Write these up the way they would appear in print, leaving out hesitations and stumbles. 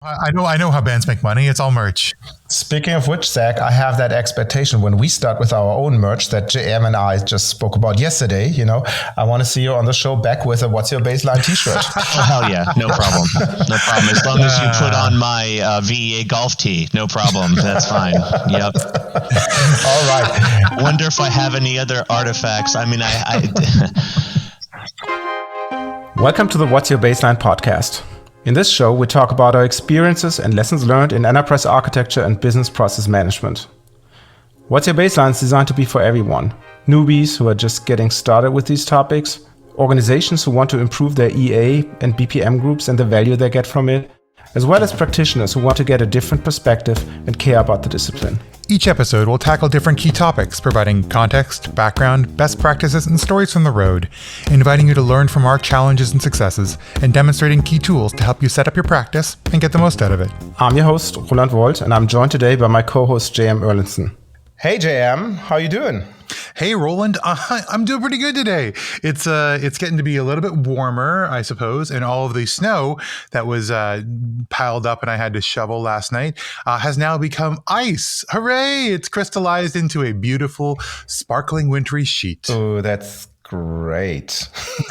I know how bands make money. It's all merch. Speaking of which, Zach, I have that expectation when we start with our own merch that JM and I just spoke about yesterday. I want to see you on the show back with a "What's Your Baseline" T-shirt. Oh, hell yeah. No problem. No problem. As long as you put on my VEA golf tee, no problem. That's fine. Yep. All right. Wonder if I have any other artifacts. I mean, Welcome to the What's Your Baseline podcast. In this show, we talk about our experiences and lessons learned in enterprise architecture and business process management. What's Your Baseline is designed to be for everyone. Newbies who are just getting started with these topics, organizations who want to improve their EA and BPM groups and the value they get from it, as well as practitioners who want to get a different perspective and care about the discipline. Each episode will tackle different key topics, providing context, background, best practices, and stories from the road, inviting you to learn from our challenges and successes, and demonstrating key tools to help you set up your practice and get the most out of it. I'm your host, Roland Wolt, and I'm joined today by my co-host, JM Erlinson. Hey, JM, how you doing? Hey, Roland, I'm doing pretty good today. It's getting to be a little bit warmer, I suppose, and all of the snow that was piled up and I had to shovel last night has now become ice. Hooray! It's crystallized into a beautiful, sparkling, wintry sheet. Oh, that's great.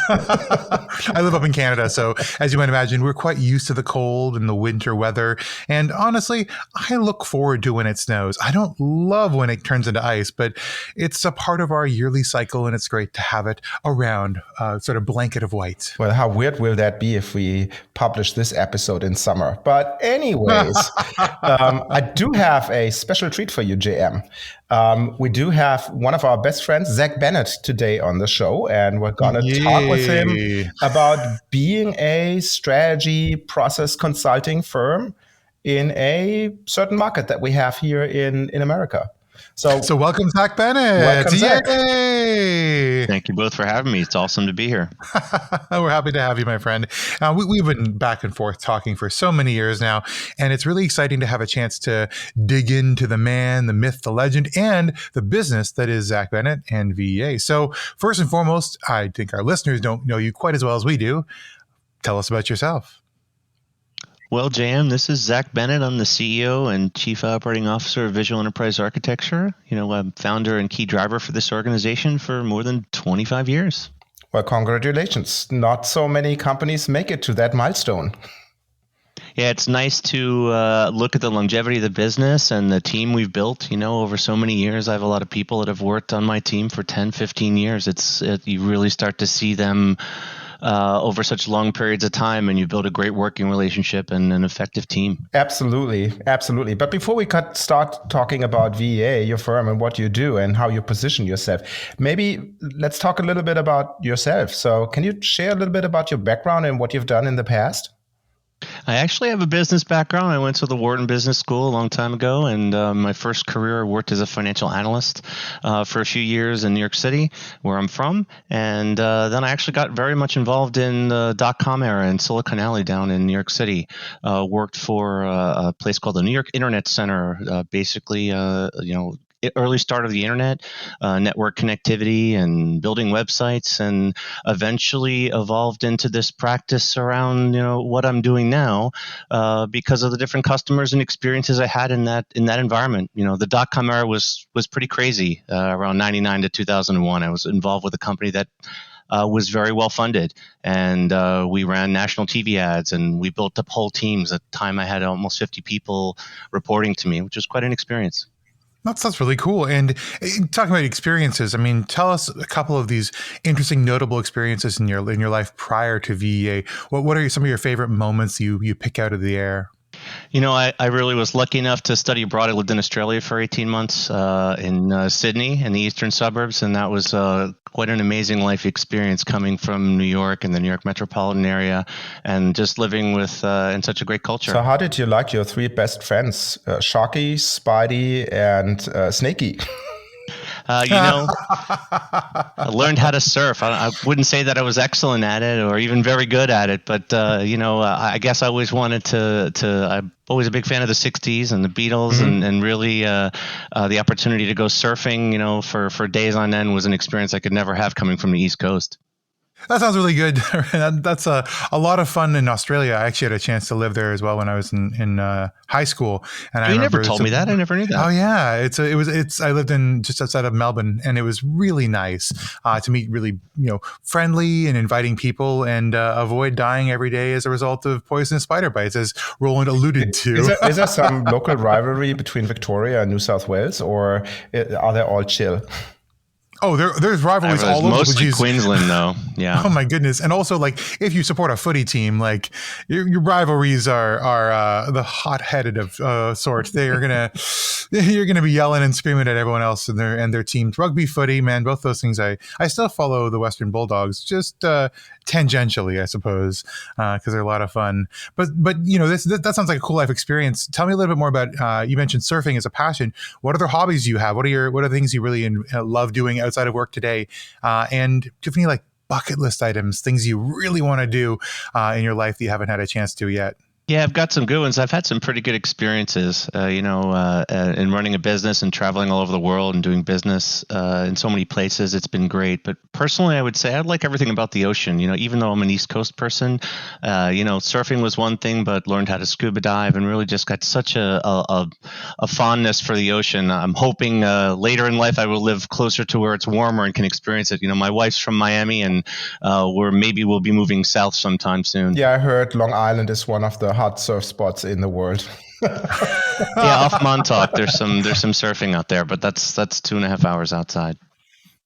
I live up in Canada, so as you might imagine, we're quite used to the cold and the winter weather. And honestly, I look forward to when it snows. I don't love when it turns into ice, but it's a part of our yearly cycle, and it's great to have it around, sort of blanket of white. Well, how weird will that be if we publish this episode in summer? But anyways, I do have a special treat for you, JM. We do have one of our best friends, Zach Bennett, today on the show, and we're going to talk with him about being a strategy process consulting firm in a certain market that we have here in America. So welcome, Zach Bennett. Welcome, Zach. Yay! Thank you both for having me. It's awesome to be here. We're happy to have you, my friend. We've been back and forth talking for so many years now, and it's really exciting to have a chance to dig into the man, the myth, the legend, and the business that is Zach Bennett and VEA. So first and foremost, I think our listeners don't know you quite as well as we do. Tell us about yourself. Well, JM, this is Zach Bennett. I'm the CEO and Chief Operating Officer of Visual Enterprise Architecture. I'm founder and key driver for this organization for more than 25 years. Well, congratulations. Not so many companies make it to that milestone. Yeah, it's nice to look at the longevity of the business and the team we've built, over so many years. I have a lot of people that have worked on my team for 10, 15 years. You really start to see them over such long periods of time, and you build a great working relationship and an effective team. Absolutely. But before we start talking about VEA, your firm, and what you do and how you position yourself, maybe let's talk a little bit about yourself. So can you share a little bit about your background and what you've done in the past? I actually have a business background. I went to the Wharton Business School a long time ago, and my first career I worked as a financial analyst for a few years in New York City, where I'm from. And then I actually got very much involved in the dot-com era in Silicon Valley down in New York City. Worked for a place called the New York Internet Center, basically, early start of the internet, network connectivity and building websites, and eventually evolved into this practice around, what I'm doing now because of the different customers and experiences I had in that environment. The dot-com era was pretty crazy around 99 to 2001. I was involved with a company that was very well funded, and we ran national TV ads, and we built up whole teams. At the time I had almost 50 people reporting to me, which was quite an experience. That's really cool. And talking about experiences, tell us a couple of these interesting, notable experiences in your life prior to VEA. What are some of your favorite moments you pick out of the air? I really was lucky enough to study abroad. I lived in Australia for 18 months in Sydney in the eastern suburbs, and that was quite an amazing life experience coming from New York and the New York metropolitan area, and just living with in such a great culture. So how did you like your three best friends, Sharky, Spidey, and Snakey? I learned how to surf. I wouldn't say that I was excellent at it or even very good at it, but I guess I always wanted to. I'm always a big fan of the '60s and the Beatles, and really the opportunity to go surfing, for days on end was an experience I could never have coming from the East Coast. That sounds really good. That's a lot of fun in Australia. I actually had a chance to live there as well when I was in high school. And I You never remember told me that. I never knew that. Oh yeah, I lived in just outside of Melbourne, and it was really nice to meet really friendly and inviting people, and avoid dying every day as a result of poisonous spider bites, as Roland alluded to. Is there some local rivalry between Victoria and New South Wales, or are they all chill? Oh, there's rivalries all over. Mostly Queensland, though. Yeah. Oh my goodness! And also, like, if you support a footy team, like your rivalries are the hot-headed of sorts. You're gonna be yelling and screaming at everyone else and their teams. Rugby, footy, man, both those things. I still follow the Western Bulldogs, just tangentially, I suppose, because they're a lot of fun. But that sounds like a cool life experience. Tell me a little bit more about. You mentioned surfing as a passion. What other hobbies do you have? What are the things you really love doing outside of work today? And do you have any like bucket list items, things you really want to do in your life that you haven't had a chance to yet? Yeah, I've got some good ones. I've had some pretty good experiences, in running a business and traveling all over the world and doing business in so many places. It's been great. But personally, I would say I like everything about the ocean. Even though I'm an East Coast person, surfing was one thing, but learned how to scuba dive and really just got such a fondness for the ocean. I'm hoping later in life I will live closer to where it's warmer and can experience it. My wife's from Miami, and we'll be moving south sometime soon. Yeah, I heard Long Island is one of the hot surf spots in the world. Yeah, off Montauk, there's some surfing out there, but that's 2.5 hours outside.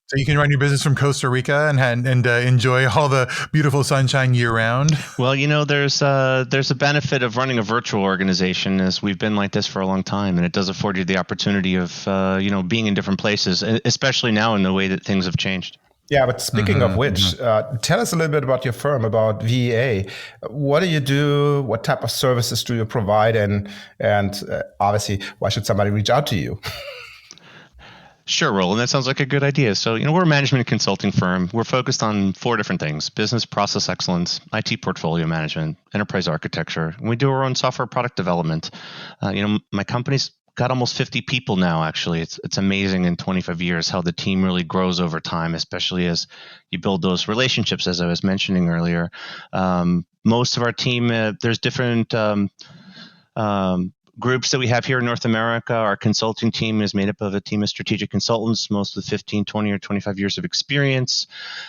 So you can run your business from Costa Rica and enjoy all the beautiful sunshine year round. Well, there's a benefit of running a virtual organization, as we've been like this for a long time, and it does afford you the opportunity of being in different places, especially now in the way that things have changed. Yeah, but speaking of which, tell us a little bit about your firm, about VEA. What do you do? What type of services do you provide? And obviously, why should somebody reach out to you? Sure, Roland. That sounds like a good idea. So, we're a management consulting firm. We're focused on 4 different things: business process excellence, IT portfolio management, enterprise architecture. And we do our own software product development. My company's got almost 50 people now, actually. It's amazing in 25 years how the team really grows over time, especially as you build those relationships, as I was mentioning earlier. Most of our team, there's different groups that we have here in North America. Our consulting team is made up of a team of strategic consultants, most with 15, 20, or 25 years of experience.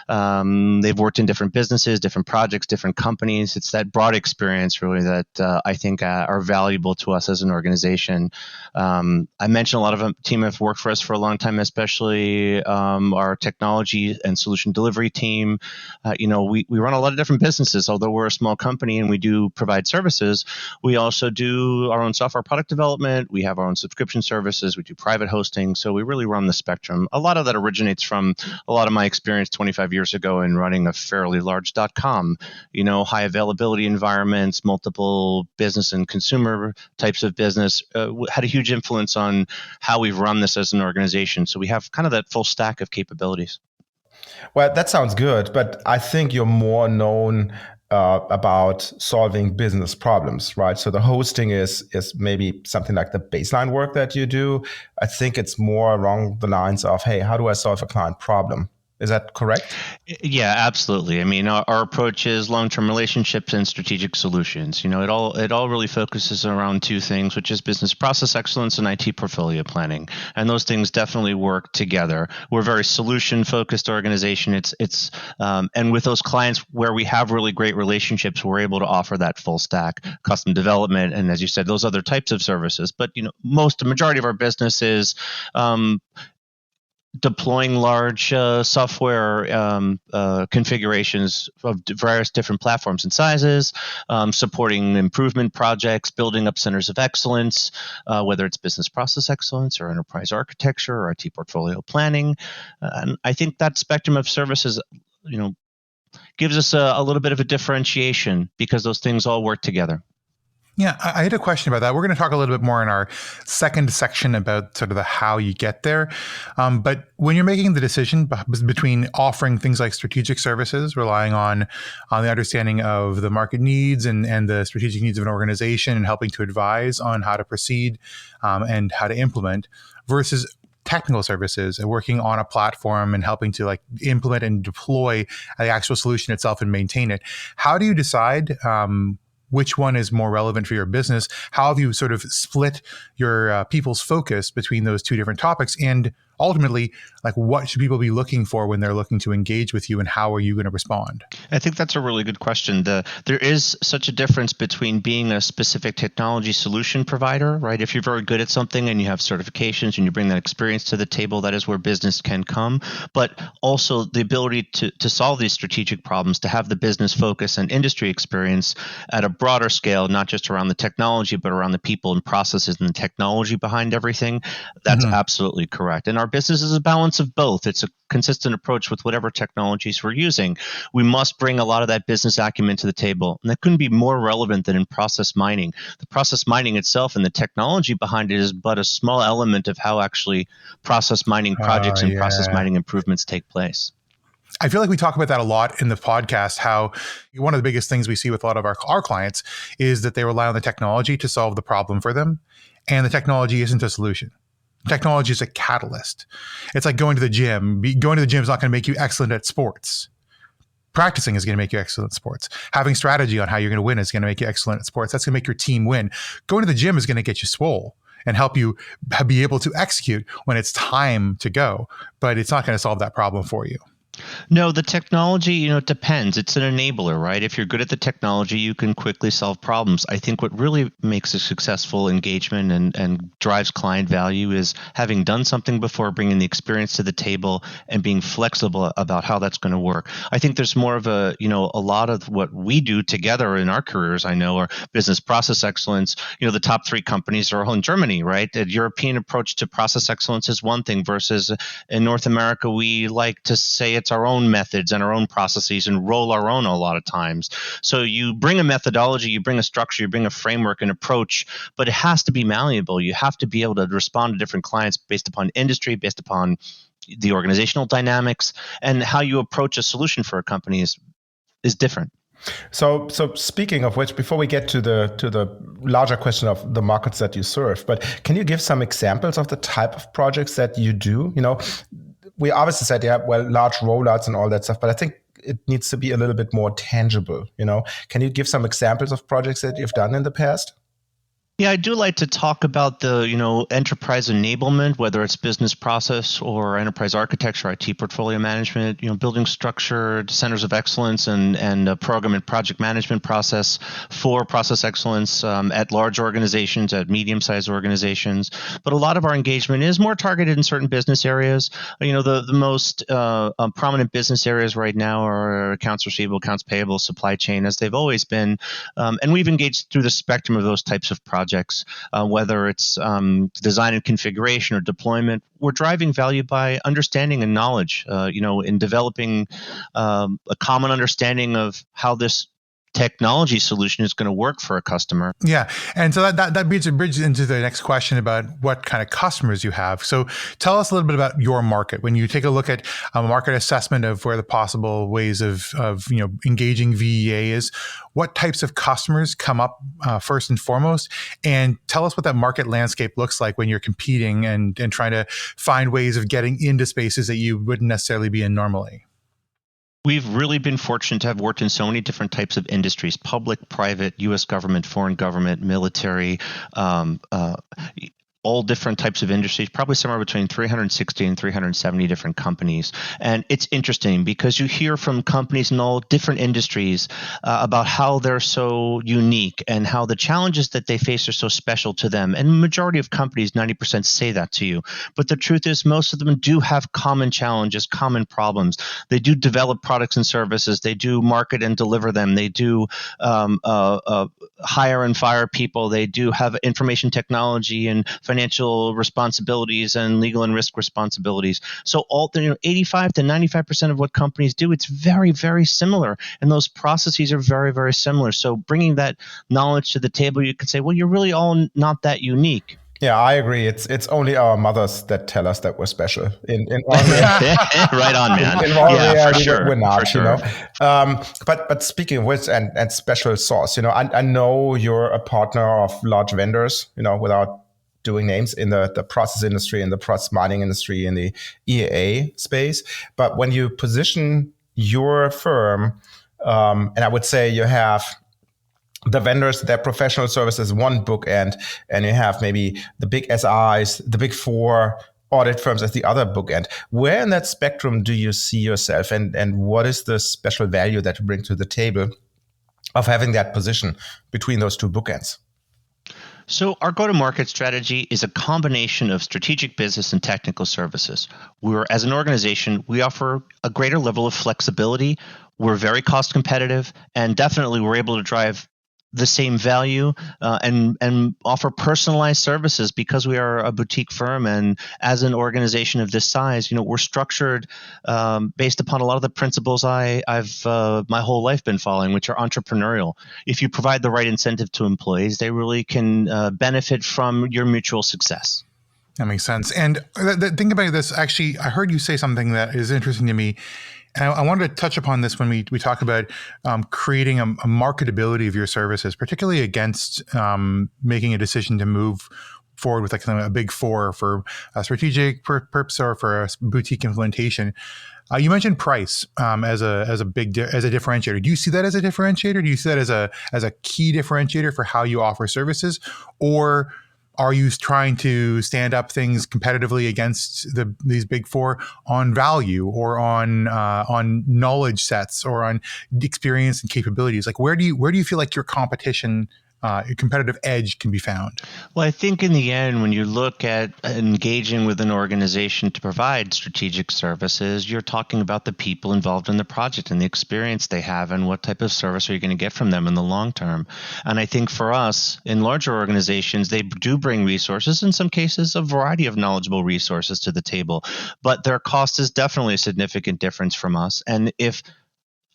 They've worked in different businesses, different projects, different companies. It's that broad experience, really, that I think are valuable to us as an organization. I mentioned a lot of a team have worked for us for a long time, especially our technology and solution delivery team. We run a lot of different businesses. Although we're a small company and we do provide services, we also do our own software product development. We have our own subscription services. We do private hosting. So we really run the spectrum. A lot of that originates from a lot of my experience 25 years ago in running a fairly large .com, high availability environments, multiple business and consumer types of business, had a huge influence on how we've run this as an organization. So we have kind of that full stack of capabilities. Well, that sounds good, but I think you're more known about solving business problems, right? So the hosting is maybe something like the baseline work that you do. I think it's more along the lines of, hey, how do I solve a client problem? Is that correct? Yeah, absolutely. I mean, our approach is long-term relationships and strategic solutions. It all really focuses around 2 things, which is business process excellence and IT portfolio planning. And those things definitely work together. We're a very solution-focused organization. It's and with those clients where we have really great relationships, we're able to offer that full stack, custom development, and as you said, those other types of services. But the majority of our business is deploying large software configurations of various different platforms and sizes, supporting improvement projects, building up centers of excellence, whether it's business process excellence or enterprise architecture or IT portfolio planning. And I think that spectrum of services, gives us a little bit of a differentiation because those things all work together. Yeah, I had a question about that. We're going to talk a little bit more in our second section about sort of the how you get there. But when you're making the decision between offering things like strategic services, relying on the understanding of the market needs and the strategic needs of an organization and helping to advise on how to proceed and how to implement, versus technical services and working on a platform and helping to like implement and deploy the actual solution itself and maintain it. How do you decide which one is more relevant for your business? How have you sort of split your people's focus between those two different topics? And ultimately, like, what should people be looking for when they're looking to engage with you, and how are you going to respond? I think that's a really good question. There is such a difference between being a specific technology solution provider, right? If you're very good at something and you have certifications and you bring that experience to the table, that is where business can come. But also the ability to solve these strategic problems, to have the business focus and industry experience at a broader scale, not just around the technology, but around the people and processes and the technology behind everything. That's absolutely correct. And our business is a balance of both. It's a consistent approach with whatever technologies we're using. We must bring a lot of that business acumen to the table. And that couldn't be more relevant than in process mining. The process mining itself and the technology behind it is but a small element of how actually process mining projects and process mining improvements take place. I feel like we talk about that a lot in the podcast, how one of the biggest things we see with a lot of our clients is that they rely on the technology to solve the problem for them. And the technology isn't a solution. Technology is a catalyst. It's like going to the gym. Going to the gym is not going to make you excellent at sports. Practicing is going to make you excellent at sports. Having strategy on how you're going to win is going to make you excellent at sports. That's going to make your team win. Going to the gym is going to get you swole and help you be able to execute when it's time to go. But it's not going to solve that problem for you. No, the technology, it depends. It's an enabler, right? If you're good at the technology, you can quickly solve problems. I think what really makes a successful engagement and drives client value is having done something before, bringing the experience to the table and being flexible about how that's going to work. I think there's more of a lot of what we do together in our careers, I know, are business process excellence. The top 3 companies are all in Germany, right? The European approach to process excellence is one thing versus in North America, we like to say it's our own methods and our own processes and roll our own a lot of times. So you bring a methodology, you bring a structure, you bring a framework and approach, but it has to be malleable. You have to be able to respond to different clients based upon industry, based upon the organizational dynamics, and how you approach a solution for a company is different. So speaking of which, before we get to the larger question of the markets that you serve, but can you give some examples of the type of projects that you do? We obviously said, large rollouts and all that stuff, but I think it needs to be a little bit more tangible. Can you give some examples of projects that you've done in the past? Yeah, I do like to talk about the, enterprise enablement, whether it's business process or enterprise architecture, IT portfolio management, building structured centers of excellence and a program and project management process for process excellence at large organizations, at medium-sized organizations. But a lot of our engagement is more targeted in certain business areas. The most prominent business areas right now are accounts receivable, accounts payable, supply chain, as they've always been. And we've engaged through the spectrum of those types of projects. Whether it's design and configuration or deployment, we're driving value by understanding and knowledge, in developing a common understanding of how this technology solution is going to work for a customer. Yeah. And so that bridges into the next question about what kind of customers you have. So tell us a little bit about your market. When you take a look at a market assessment of where the possible ways of engaging VEA is, what types of customers come up first and foremost? And tell us what that market landscape looks like when you're competing and trying to find ways of getting into spaces that you wouldn't necessarily be in normally. We've really been fortunate to have worked in so many different types of industries: public, private, U.S. government, foreign government, military, all different types of industries, probably somewhere between 360 and 370 different companies. And it's interesting because you hear from companies in all different industries about how they're so unique and how the challenges that they face are so special to them. And the majority of companies, 90%, say that to you. But the truth is most of them do have common challenges, common problems. They do develop products and services. They do market and deliver them. They do hire and fire people. They do have information technology and financial responsibilities and legal and risk responsibilities. So 85 to 95% of what companies do, it's very, very similar. And those processes are very, very similar. So bringing that knowledge to the table, you can say, well, you're really all not that unique. Yeah, I agree. It's only our mothers that tell us that we're special. In all right on, man. In all reality, for sure. we're not. For sure. But speaking of which, and special sauce, I know you're a partner of large vendors. Without doing names in the process industry, in the process mining industry, in the EAA space. But when you position your firm, and I would say you have the vendors, their professional services, one bookend, and you have maybe the big SIs, the big four audit firms as the other bookend. Where in that spectrum do you see yourself, and what is the special value that you bring to the table of having that position between those two bookends? So our go-to-market strategy is a combination of strategic business and technical services. As an organization, we offer a greater level of flexibility. We're very cost competitive, and definitely we're able to drive the same value and offer personalized services because we are a boutique firm. And as an organization of this size, we're structured based upon a lot of the principles I've my whole life been following, which are entrepreneurial. If you provide the right incentive to employees, they really can benefit from your mutual success. That makes sense. And think about this. Actually, I heard you say something that is interesting to me. And I wanted to touch upon this when we talk about creating a marketability of your services, particularly against making a decision to move forward with like a big four for a strategic purpose or for a boutique implementation. You mentioned price as a differentiator. Do you see that as a differentiator? Do you see that as a key differentiator for how you offer services, or are you trying to stand up things competitively against these big four on value or on knowledge sets or on experience and capabilities? Like where do you feel like your competitive edge can be found? Well, I think in the end, when you look at engaging with an organization to provide strategic services, you're talking about the people involved in the project and the experience they have and what type of service are you going to get from them in the long term. And I think for us, in larger organizations, they do bring resources, in some cases, a variety of knowledgeable resources to the table. But their cost is definitely a significant difference from us. And if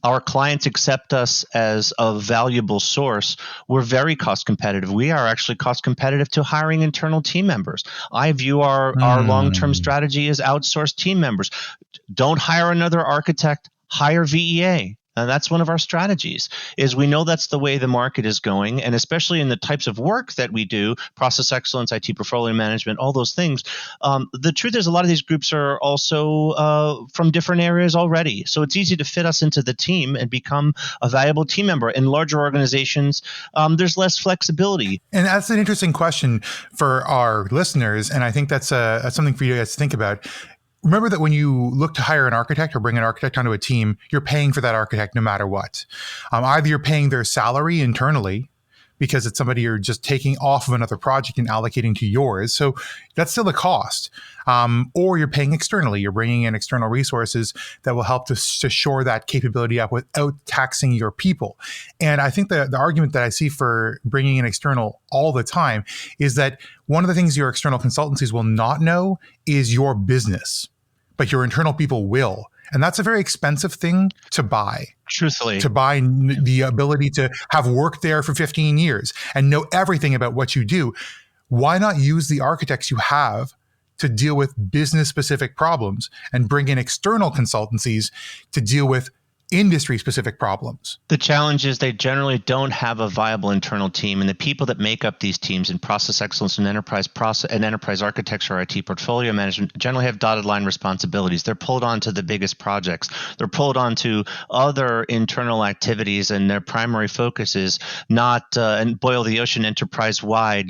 our clients accept us as a valuable source, we're very cost competitive. We are actually cost competitive to hiring internal team members. I view our long-term strategy as outsourced team members. Don't hire another architect, hire VEA. And that's one of our strategies, is we know that's the way the market is going. And especially in the types of work that we do, process excellence, IT portfolio management, all those things. The truth is a lot of these groups are also from different areas already. So it's easy to fit us into the team and become a valuable team member. In larger organizations, there's less flexibility. And that's an interesting question for our listeners. And I think that's something for you guys to think about. Remember that when you look to hire an architect or bring an architect onto a team, you're paying for that architect no matter what. Either you're paying their salary internally because it's somebody you're just taking off of another project and allocating to yours. So that's still a cost. Or you're paying externally. You're bringing in external resources that will help to shore that capability up without taxing your people. And I think the argument that I see for bringing in external all the time is that one of the things your external consultancies will not know is your business, but your internal people will. And that's a very expensive thing to buy. Truthfully. To buy the ability to have worked there for 15 years and know everything about what you do. Why not use the architects you have to deal with business-specific problems and bring in external consultancies to deal with industry-specific problems? The challenge is they generally don't have a viable internal team, and the people that make up these teams in process excellence and enterprise architecture or IT portfolio management generally have dotted line responsibilities. They're pulled onto the biggest projects. They're pulled onto other internal activities, and their primary focus is not and boil the ocean enterprise-wide,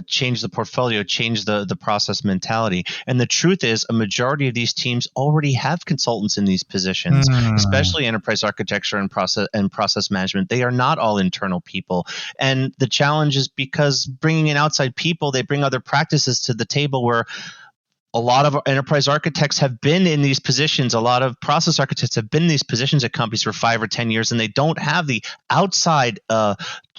change the portfolio, change the process mentality. And the truth is a majority of these teams already have consultants in these positions, especially enterprise architecture and process management. They are not all internal people. And the challenge is because bringing in outside people, they bring other practices to the table where a lot of enterprise architects have been in these positions. A lot of process architects have been in these positions at companies for 5 or 10 years, and they don't have the outside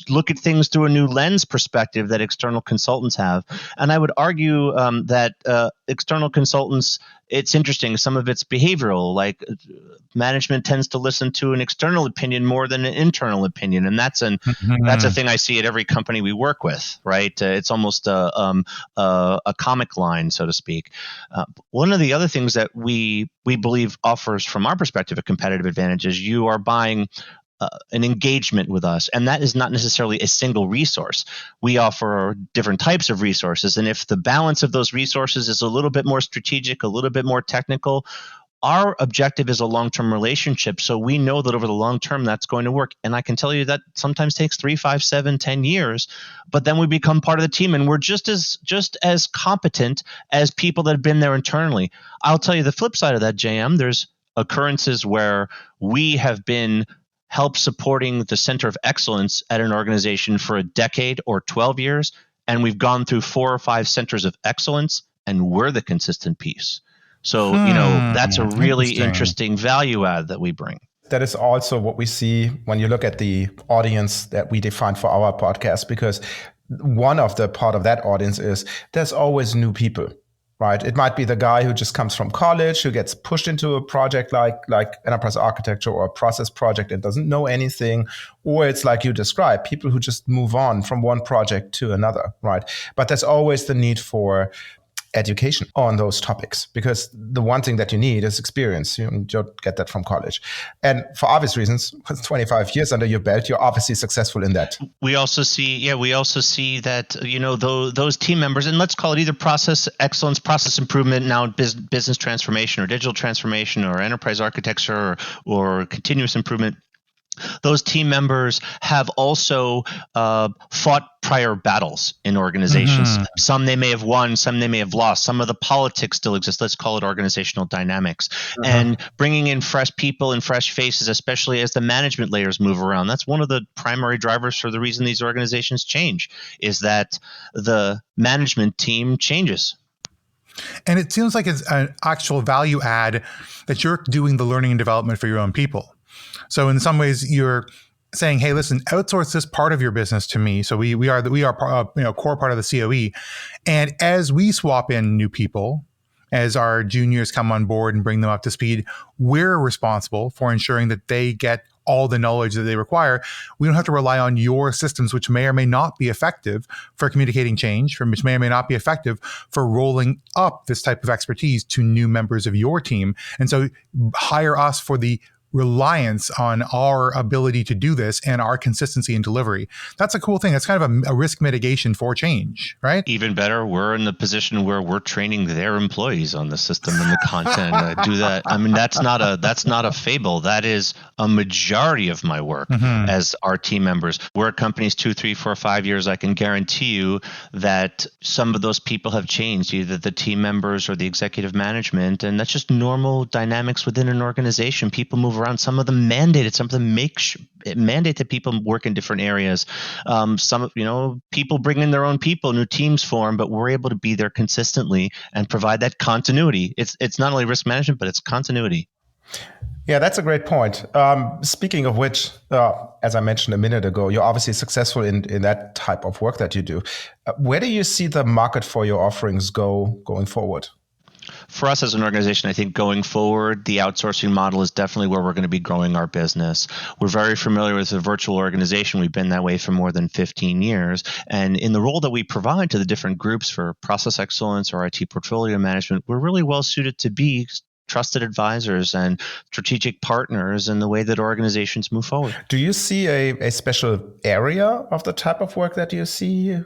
look at things through a new lens perspective that external consultants have. And I would argue that external consultants, it's interesting. Some of it's behavioral, like management tends to listen to an external opinion more than an internal opinion, and that's a thing I see at every company we work with. Right? It's almost a comic line, so to speak. One of the other things that we believe offers, from our perspective, a competitive advantage is you are buying an engagement with us. And that is not necessarily a single resource. We offer different types of resources. And if the balance of those resources is a little bit more strategic, a little bit more technical, our objective is a long-term relationship. So we know that over the long term, that's going to work. And I can tell you that sometimes takes 3, 5, 7, 10 years, but then we become part of the team and we're just as competent as people that have been there internally. I'll tell you the flip side of that, JM. There's occurrences where we have been help supporting the center of excellence at an organization for a decade or 12 years. And we've gone through 4 or 5 centers of excellence and we're the consistent piece. So, that's a really interesting value add that we bring. That is also what we see when you look at the audience that we define for our podcast, because one of the part of that audience is there's always new people, right? It might be the guy who just comes from college, who gets pushed into a project like enterprise architecture or a process project and doesn't know anything. Or it's like you described, people who just move on from one project to another, right? But there's always the need for education on those topics, because the one thing that you need is experience. You don't get that from college. And for obvious reasons, with 25 years under your belt, you're obviously successful in that. We also see that, those team members, and let's call it either process excellence, process improvement, now business transformation or digital transformation or enterprise architecture or continuous improvement. Those team members have also fought prior battles in organizations. Mm-hmm. Some they may have won, some they may have lost. Some of the politics still exist. Let's call it organizational dynamics. Mm-hmm. And bringing in fresh people and fresh faces, especially as the management layers move around. That's one of the primary drivers for the reason these organizations change, is that the management team changes. And it seems like it's an actual value add that you're doing the learning and development for your own people. So in some ways, you're saying, "Hey, listen, outsource this part of your business to me." So we are core part of the COE, and as we swap in new people, as our juniors come on board and bring them up to speed, we're responsible for ensuring that they get all the knowledge that they require. We don't have to rely on your systems, which may or may not be effective for communicating change, which may or may not be effective for rolling up this type of expertise to new members of your team. And so hire us for the reliance on our ability to do this and our consistency in delivery. That's a cool thing. That's kind of a risk mitigation for change, right? Even better, we're in the position where we're training their employees on the system and the content. Do that. I mean, that's not a fable. That is a majority of my work as our team members. We're at companies 2, 3, 4, 5 years. I can guarantee you that some of those people have changed, either the team members or the executive management, and that's just normal dynamics within an organization. People move around. Some of them mandated, some of them mandate that people work in different areas. Some, people bring in their own people, new teams form, but we're able to be there consistently and provide that continuity. It's not only risk management, but it's continuity. Yeah, that's a great point. Speaking of which, as I mentioned a minute ago, you're obviously successful in that type of work that you do. Where do you see the market for your offerings going forward? For us as an organization, I think going forward, the outsourcing model is definitely where we're going to be growing our business. We're very familiar with the virtual organization. We've been that way for more than 15 years. And in the role that we provide to the different groups for process excellence or IT portfolio management, we're really well suited to be trusted advisors and strategic partners in the way that organizations move forward. Do you see a special area of the type of work that you see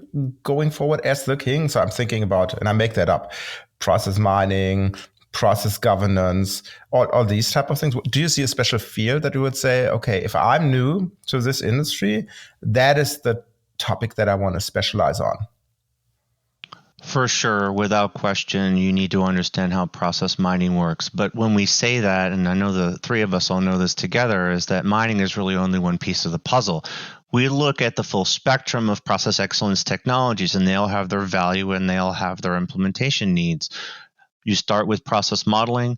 going forward as the king? So I'm thinking about, and I make that up, process mining, process governance, all these type of things. Do you see a special field that you would say, okay, if I'm new to this industry, that is the topic that I want to specialize on? For sure, without question, you need to understand how process mining works. But when we say that, and I know the three of us all know this together, is that mining is really only one piece of the puzzle. We look at the full spectrum of process excellence technologies, and they all have their value and they all have their implementation needs. You start with process modeling,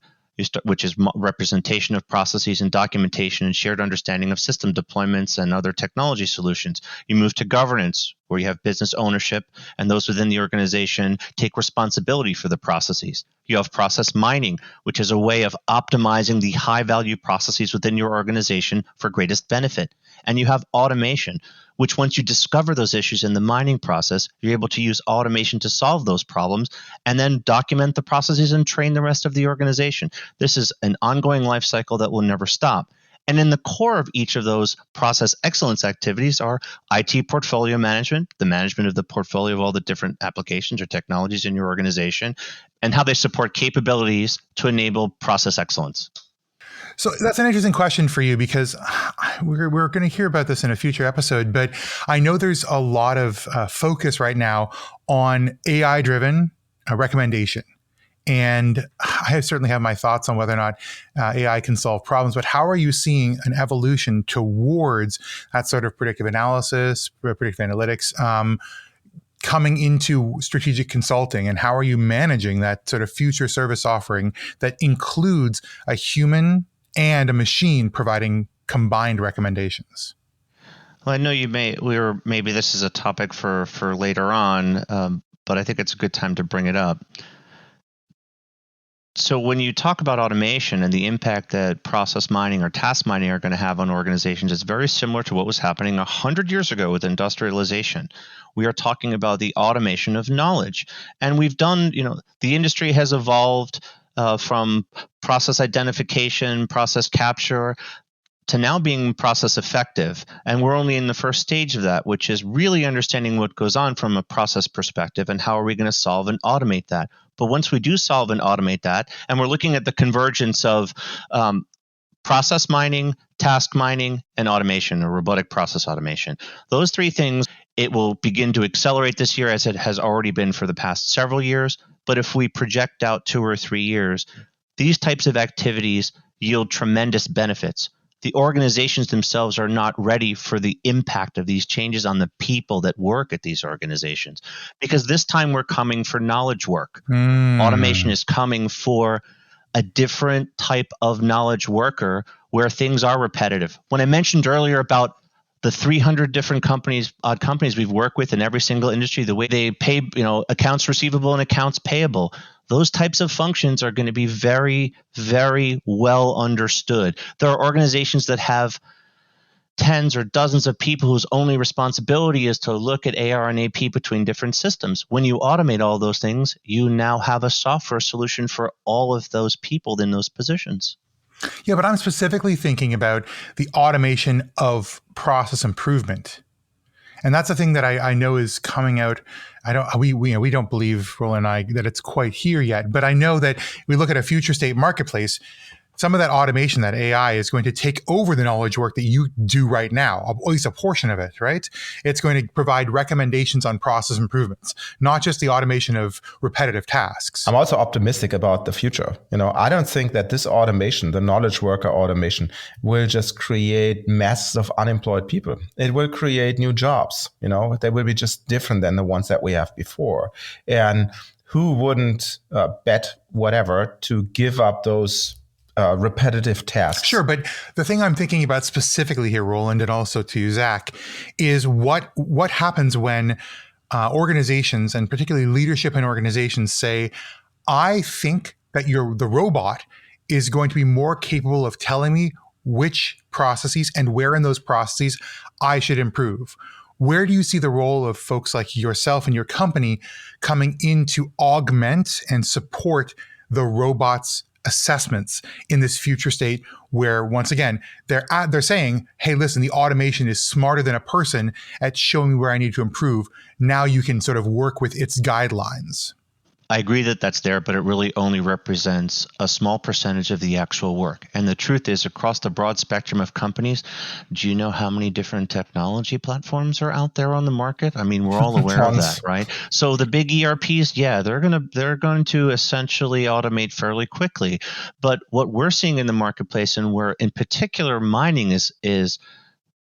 which is representation of processes and documentation and shared understanding of system deployments and other technology solutions. You move to governance, where you have business ownership, and those within the organization take responsibility for the processes. You have process mining, which is a way of optimizing the high-value processes within your organization for greatest benefit. And you have automation, which once you discover those issues in the mining process, you're able to use automation to solve those problems and then document the processes and train the rest of the organization. This is an ongoing life cycle that will never stop. And in the core of each of those process excellence activities are IT portfolio management, the management of the portfolio of all the different applications or technologies in your organization, and how they support capabilities to enable process excellence. So that's an interesting question for you, because we're going to hear about this in a future episode, but I know there's a lot of focus right now on AI-driven recommendation. And I certainly have my thoughts on whether or not AI can solve problems, but how are you seeing an evolution towards that sort of predictive analysis, predictive analytics, coming into strategic consulting, and how are you managing that sort of future service offering that includes a human and a machine providing combined recommendations? Well, I know maybe this is a topic for later on, but I think it's a good time to bring it up. So when you talk about automation and the impact that process mining or task mining are going to have on organizations, it's very similar to what was happening 100 years ago with industrialization. We are talking about the automation of knowledge. And we've done, the industry has evolved from process identification, process capture, to now being process effective. And we're only in the first stage of that, which is really understanding what goes on from a process perspective and how are we going to solve and automate that. But once we do solve and automate that, and we're looking at the convergence of process mining, task mining, and automation, or robotic process automation, those three things, it will begin to accelerate this year, as it has already been for the past several years. But if we project out 2 or 3 years, these types of activities yield tremendous benefits. The organizations themselves are not ready for the impact of these changes on the people that work at these organizations, because this time we're coming for knowledge work. Automation is coming for a different type of knowledge worker where things are repetitive. When I mentioned earlier about the 300 different companies we've worked with in every single industry, the way they pay, accounts receivable and accounts payable, those types of functions are going to be very, very well understood. There are organizations that have tens or dozens of people whose only responsibility is to look at AR and AP between different systems. When you automate all those things, you now have a software solution for all of those people in those positions. Yeah, but I'm specifically thinking about the automation of process improvement. And that's the thing that I know is coming out. We don't believe, Roland and I, that it's quite here yet. But I know that we look at a future state marketplace, some of that automation, that AI, is going to take over the knowledge work that you do right now, at least a portion of it, right? It's going to provide recommendations on process improvements, not just the automation of repetitive tasks. I'm also optimistic about the future. I don't think that this automation, the knowledge worker automation, will just create masses of unemployed people. It will create new jobs. They will be just different than the ones that we have before. And who wouldn't bet whatever to give up those repetitive tasks? Sure, but the thing I'm thinking about specifically here, Roland, and also to you, Zach, is what happens when organizations, and particularly leadership in organizations, say, I think that the robot is going to be more capable of telling me which processes and where in those processes I should improve. Where do you see the role of folks like yourself and your company coming in to augment and support the robot's assessments in this future state, where once again they're saying, hey, listen, the automation is smarter than a person at showing me where I need to improve. Now you can sort of work with its guidelines. I agree that that's there, but it really only represents a small percentage of the actual work. And the truth is, across the broad spectrum of companies, do you know how many different technology platforms are out there on the market? I mean, we're all aware of that, right? So the big ERPs, they're going to essentially automate fairly quickly. But what we're seeing in the marketplace, and where in particular mining is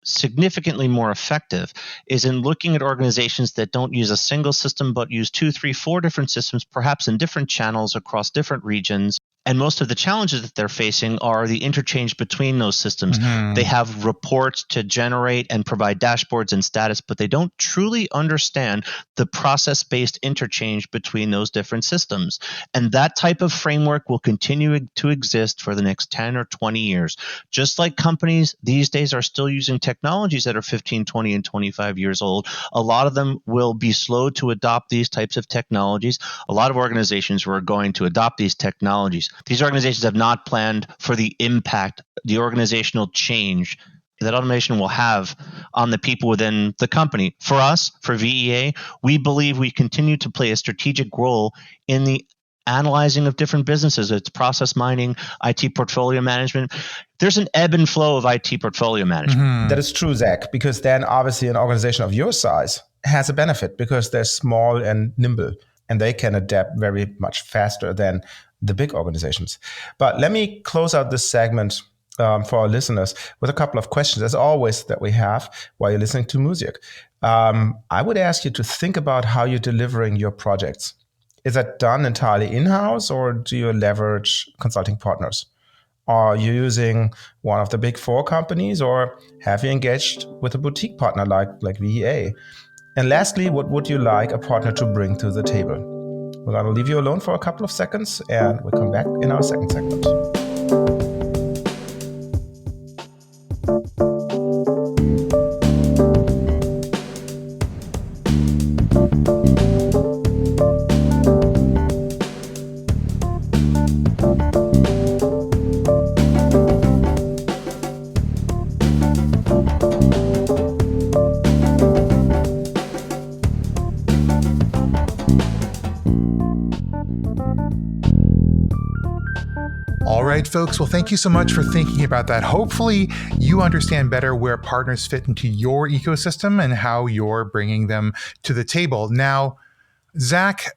significantly more effective, is in looking at organizations that don't use a single system but use 2, 3, 4 different systems, perhaps in different channels across different regions. And most of the challenges that they're facing are the interchange between those systems. Mm-hmm. They have reports to generate and provide dashboards and status, but they don't truly understand the process-based interchange between those different systems. And that type of framework will continue to exist for the next 10 or 20 years. Just like companies these days are still using technologies that are 15, 20, and 25 years old, a lot of them will be slow to adopt these types of technologies. A lot of organizations were going to adopt these technologies These organizations have not planned for the impact, the organizational change that automation will have on the people within the company. For us, for VEA, we believe we continue to play a strategic role in the analyzing of different businesses. It's process mining, IT portfolio management. There's an ebb and flow of IT portfolio management. That is true, Zach, because then obviously an organization of your size has a benefit because they're small and nimble and they can adapt very much faster than the big organizations. But let me close out this segment for our listeners with a couple of questions, as always, that we have while you're listening to music. I would ask you to think about how you're delivering your projects. Is that done entirely in-house, or do you leverage consulting partners? Are you using one of the big four companies, or have you engaged with a boutique partner like VEA? And lastly, what would you like a partner to bring to the table? We're going to leave you alone for a couple of seconds, and we'll come back in our second segment. All right, folks. Well, thank you so much for thinking about that. Hopefully, you understand better where partners fit into your ecosystem and how you're bringing them to the table. Now, Zach,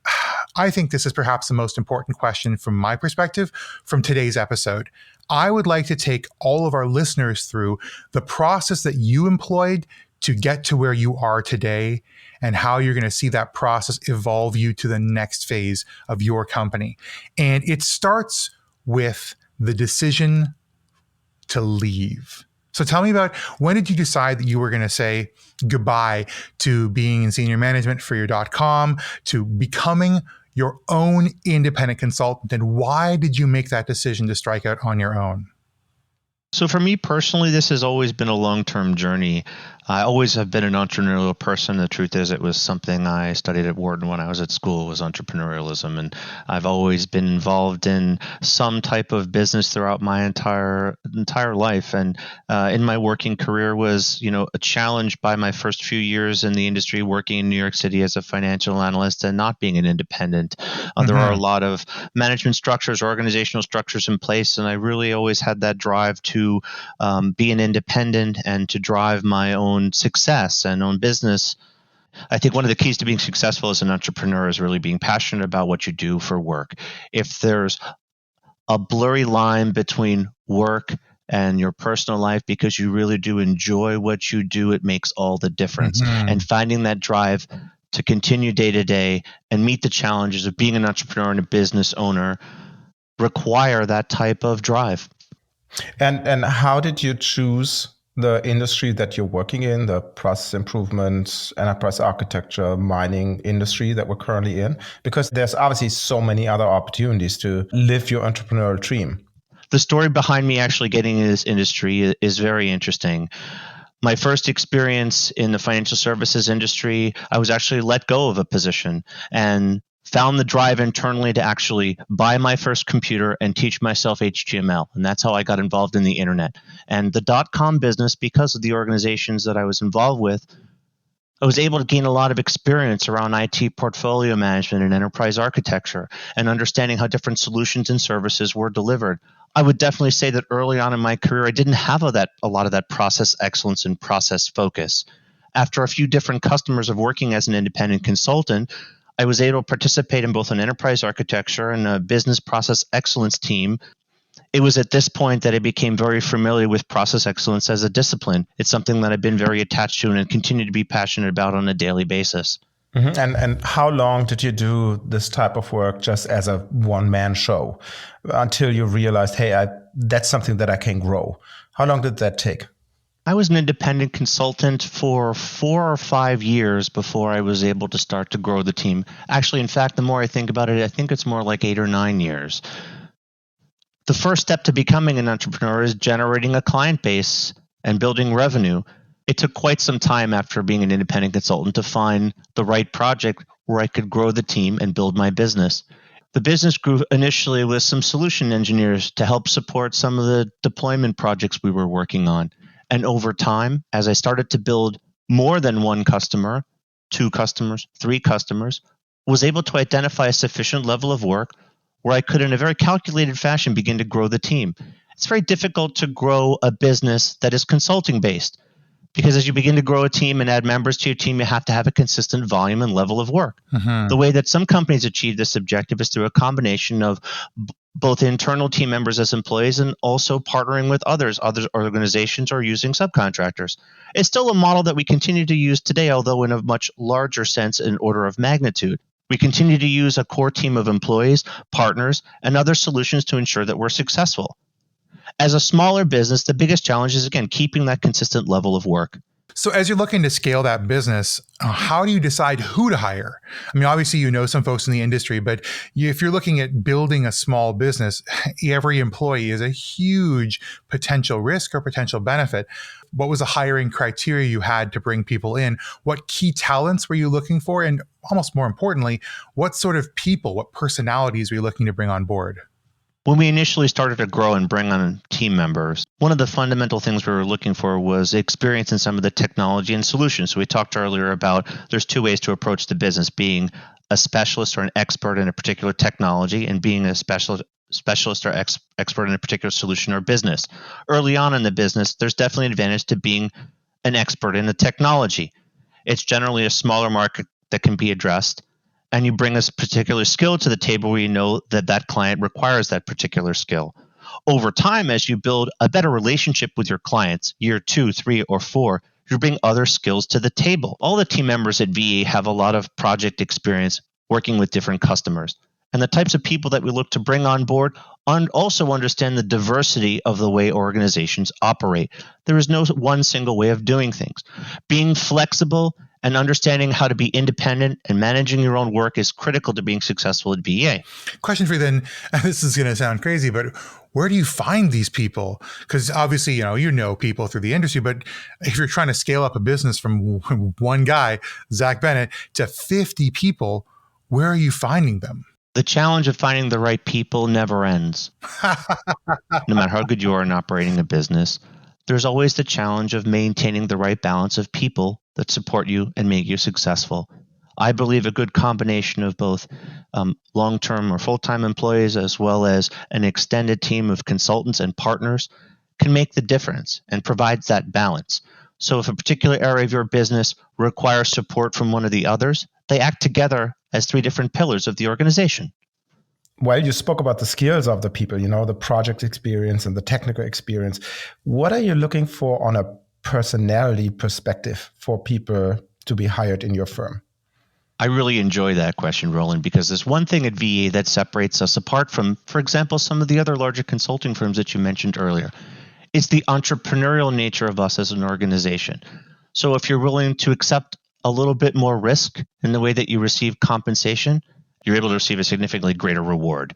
I think this is perhaps the most important question from my perspective from today's episode. I would like to take all of our listeners through the process that you employed to get to where you are today and how you're going to see that process evolve you to the next phase of your company. And it starts with the decision to leave. So tell me about, when did you decide that you were going to say goodbye to being in senior management for your .com, to becoming your own independent consultant, and why did you make that decision to strike out on your own? So for me personally, this has always been a long-term journey. I always have been an entrepreneurial person. The truth is, it was something I studied at Wharton when I was at school, was entrepreneurialism. And I've always been involved in some type of business throughout my entire life. And in my working career was, a challenge by my first few years in the industry, working in New York City as a financial analyst and not being an independent. There are a lot of management structures, organizational structures in place. And I really always had that drive to be an independent and to drive my own success and own business. I think one of the keys to being successful as an entrepreneur is really being passionate about what you do for work. If there's a blurry line between work and your personal life because you really do enjoy what you do, it makes all the difference. And finding that drive to continue day to day and meet the challenges of being an entrepreneur and a business owner require that type of drive. And how did you choose the industry that you're working in, the process improvement, enterprise architecture, mining industry that we're currently in? Because there's obviously so many other opportunities to live your entrepreneurial dream. The story behind me actually getting in this industry is very interesting. My first experience in the financial services industry, I was actually let go of a position and found the drive internally to actually buy my first computer and teach myself HTML. And that's how I got involved in the internet. And the .com business, because of the organizations that I was involved with, I was able to gain a lot of experience around IT portfolio management and enterprise architecture and understanding how different solutions and services were delivered. I would definitely say that early on in my career, I didn't have a lot of that process excellence and process focus. After a few different customers of working as an independent consultant, I was able to participate in both an enterprise architecture and a business process excellence team. It was at this point that I became very familiar with process excellence as a discipline. It's something that I've been very attached to and continue to be passionate about on a daily basis. And how long did you do this type of work just as a one-man show until you realized, hey, that's something that I can grow? How long did that take? I was an independent consultant for 4 or 5 years before I was able to start to grow the team. Actually, in fact, the more I think about it, I think it's more like 8 or 9 years. The first step to becoming an entrepreneur is generating a client base and building revenue. It took quite some time after being an independent consultant to find the right project where I could grow the team and build my business. The business grew initially with some solution engineers to help support some of the deployment projects we were working on. And over time, as I started to build more than one customer, 2 customers, 3 customers, was able to identify a sufficient level of work where I could, in a very calculated fashion, begin to grow the team. It's very difficult to grow a business that is consulting based, because as you begin to grow a team and add members to your team, you have to have a consistent volume and level of work. The way that some companies achieve this objective is through a combination of both internal team members as employees and also partnering with other organizations or using subcontractors. It's still a model that we continue to use today, although in a much larger sense in order of magnitude. We continue to use a core team of employees, partners, and other solutions to ensure that we're successful. As a smaller business, the biggest challenge is, again, keeping that consistent level of work. So as you're looking to scale that business, how do you decide who to hire? I mean, obviously, you know some folks in the industry, but if you're looking at building a small business, every employee is a huge potential risk or potential benefit. What was the hiring criteria you had to bring people in? What key talents were you looking for? And almost more importantly, what sort of people, what personalities were you looking to bring on board? When we initially started to grow and bring on team members, one of the fundamental things we were looking for was experience in some of the technology and solutions. So we talked earlier about there's 2 ways to approach the business: being a specialist or an expert in a particular technology, and being a specialist or expert in a particular solution or business. Early on in the business, there's definitely an advantage to being an expert in the technology. It's generally a smaller market that can be addressed, and you bring a particular skill to the table where you know that that client requires that particular skill. Over time, as you build a better relationship with your clients, year 2, 3, or 4, you bring other skills to the table. All the team members at VA have a lot of project experience working with different customers. And the types of people that we look to bring on board also understand the diversity of the way organizations operate. There is no one single way of doing things. Being flexible and understanding how to be independent and managing your own work is critical to being successful at VA. Question for you then, this is going to sound crazy, but where do you find these people? Because obviously, you know people through the industry, but if you're trying to scale up a business from one guy, Zach Bennett, to 50 people, where are you finding them? The challenge of finding the right people never ends. No matter how good you are in operating a business, there's always the challenge of maintaining the right balance of people that support you and make you successful. I believe a good combination of both long-term or full-time employees as well as an extended team of consultants and partners can make the difference and provides that balance. So if a particular area of your business requires support from one of the others, they act together as 3 different pillars of the organization. Well, you spoke about the skills of the people, the project experience and the technical experience. What are you looking for on a personality perspective for people to be hired in your firm? I really enjoy that question, Roland, because there's one thing at VA that separates us apart from, for example, some of the other larger consulting firms that you mentioned earlier. It's the entrepreneurial nature of us as an organization. So if you're willing to accept a little bit more risk in the way that you receive compensation, you're able to receive a significantly greater reward.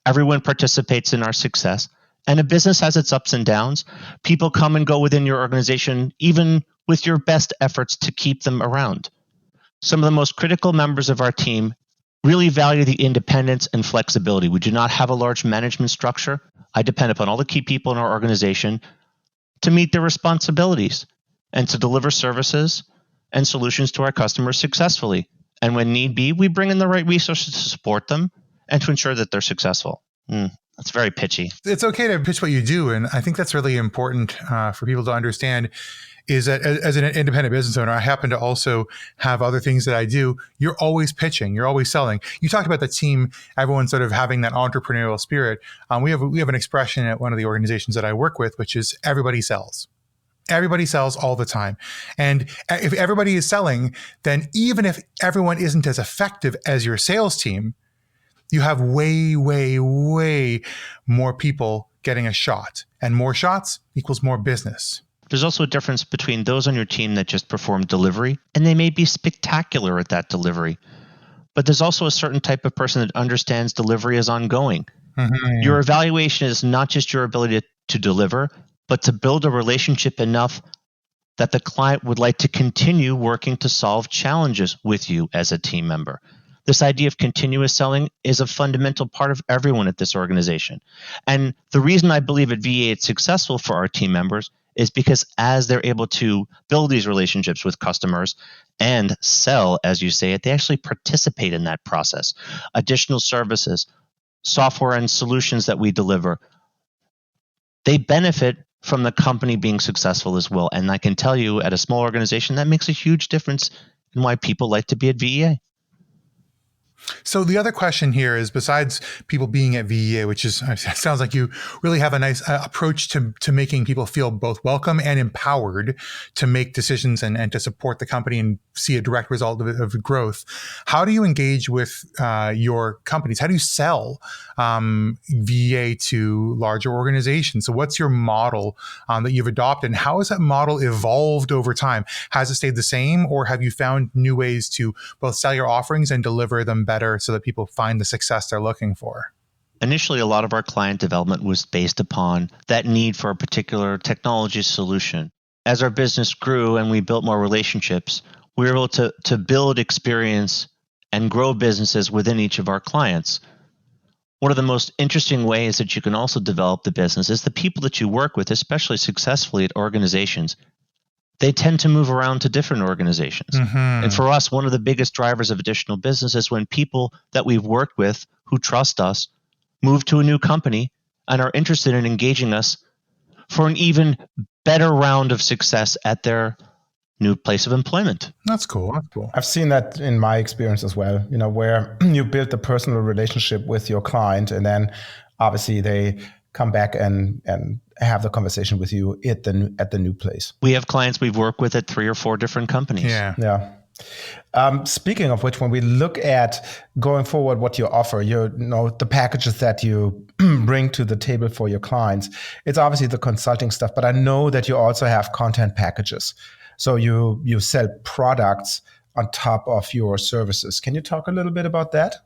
Everyone participates in our success, and a business has its ups and downs. People come and go within your organization, even with your best efforts to keep them around. Some of the most critical members of our team really value the independence and flexibility. We do not have a large management structure. I depend upon all the key people in our organization to meet their responsibilities and to deliver services and solutions to our customers successfully. And when need be, we bring in the right resources to support them and to ensure that they're successful. That's very pitchy. It's okay to pitch what you do. And I think that's really important for people to understand is that as an independent business owner, I happen to also have other things that I do. You're always pitching. You're always selling. You talked about the team, everyone sort of having that entrepreneurial spirit. We have an expression at one of the organizations that I work with, which is everybody sells. Everybody sells all the time. And if everybody is selling, then even if everyone isn't as effective as your sales team, you have way, way, way more people getting a shot. And more shots equals more business. There's also a difference between those on your team that just perform delivery, and they may be spectacular at that delivery. But there's also a certain type of person that understands delivery is ongoing. Mm-hmm. Your evaluation is not just your ability to deliver, but to build a relationship enough that the client would like to continue working to solve challenges with you as a team member. This idea of continuous selling is a fundamental part of everyone at this organization. And the reason I believe at VA it's successful for our team members is because as they're able to build these relationships with customers and sell, as you say it, they actually participate in that process. Additional services, software and solutions that we deliver, they benefit from the company being successful as well. And I can tell you at a small organization, that makes a huge difference in why people like to be at VEA. So the other question here is, besides people being at VEA, which is, sounds like you really have a nice approach to making people feel both welcome and empowered to make decisions and to support the company and see a direct result of growth. How do you engage with your companies? How do you sell VEA to larger organizations? So what's your model that you've adopted, and how has that model evolved over time? Has it stayed the same, or have you found new ways to both sell your offerings and deliver them better so that people find the success they're looking for? Initially, a lot of our client development was based upon that need for a particular technology solution. As our business grew and we built more relationships, we were able to build experience and grow businesses within each of our clients. One of the most interesting ways that you can also develop the business is the people that you work with, especially successfully at organizations. They tend to move around to different organizations. Mm-hmm. And for us, one of the biggest drivers of additional business is when people that we've worked with who trust us move to a new company and are interested in engaging us for an even better round of success at their new place of employment. That's cool. That's cool. I've seen that in my experience as well, where you build the personal relationship with your client, and then obviously they come back and have the conversation with you at the new place. We have clients we've worked with at 3 or 4 different companies. Yeah. Speaking of which, when we look at going forward, what you offer, the packages that you bring to the table for your clients, it's obviously the consulting stuff, but I know that you also have content packages. So you sell products on top of your services. Can you talk a little bit about that?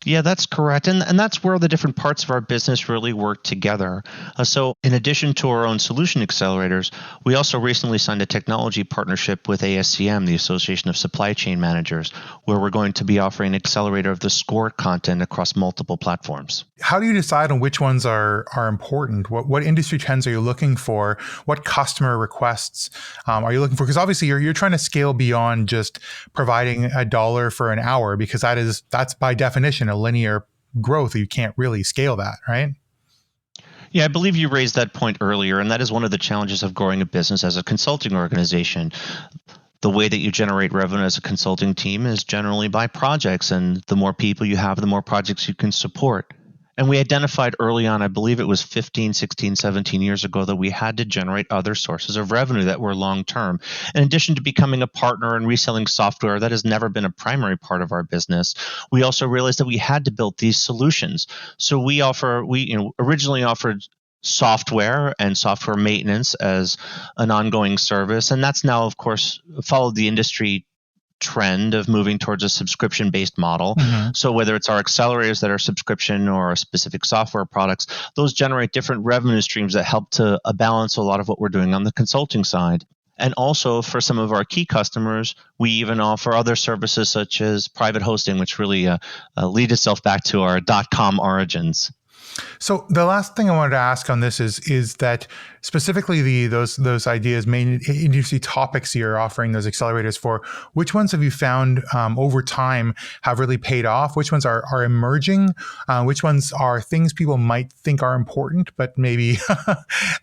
Yeah, that's correct. And that's where the different parts of our business really work together. So in addition to our own solution accelerators, we also recently signed a technology partnership with ASCM, the Association of Supply Chain Managers, where we're going to be offering an accelerator of the SCORE content across multiple platforms. How do you decide on which ones are important? What industry trends are you looking for? What customer requests are you looking for? Because obviously you're trying to scale beyond just providing $1 for an hour, because that's by definition a linear growth. You can't really scale that, right? Yeah, I believe you raised that point earlier, and that is one of the challenges of growing a business as a consulting organization. The way that you generate revenue as a consulting team is generally by projects, and the more people you have, the more projects you can support. And we identified early on, I believe it was 15, 16, 17 years ago, that we had to generate other sources of revenue that were long-term. In addition to becoming a partner and reselling software, that has never been a primary part of our business. We also realized that we had to build these solutions. So we originally offered software and software maintenance as an ongoing service. And that's now, of course, followed the industry trend of moving towards a subscription-based model. Mm-hmm. So whether it's our accelerators that are subscription or specific software products, those generate different revenue streams that help to balance a lot of what we're doing on the consulting side. And also for some of our key customers, we even offer other services such as private hosting, which really lead itself back to our .com origins. So the last thing I wanted to ask on this is that specifically those ideas, main industry topics you're offering those accelerators for, which ones have you found over time have really paid off? Which ones are emerging? Which ones are things people might think are important, but maybe